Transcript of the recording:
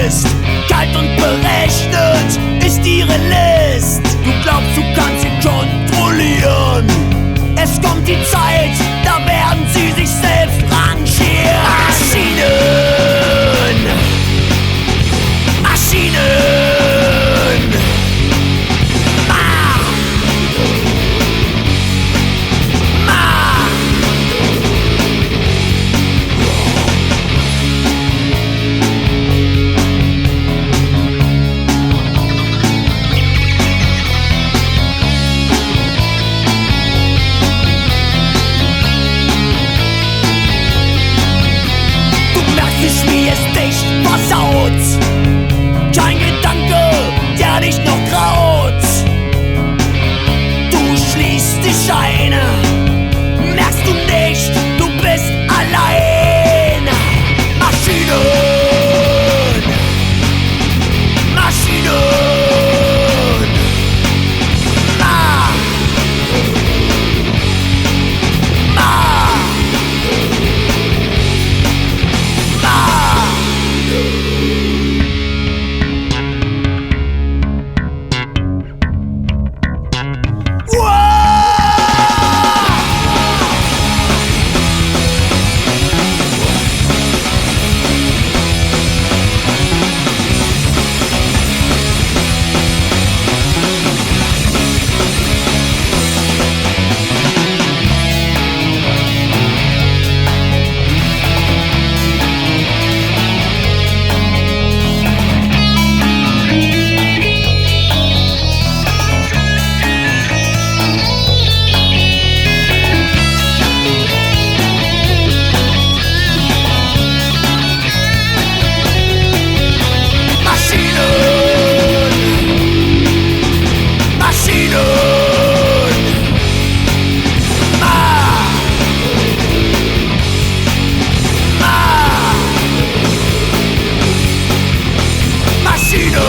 bist. Kalt und berechnet ist ihre List. Du glaubst, du kannst sie kontrollieren. Es kommt die Zeit, da werden sie sich selbst rangieren. Maschinen, Maschinen. Wie es dich versaut. Kein Gedanke, der dich noch graut. Du schließt dich ein, merkst du nicht, du bist allein. Maschinen, Maschinen. Maschinen.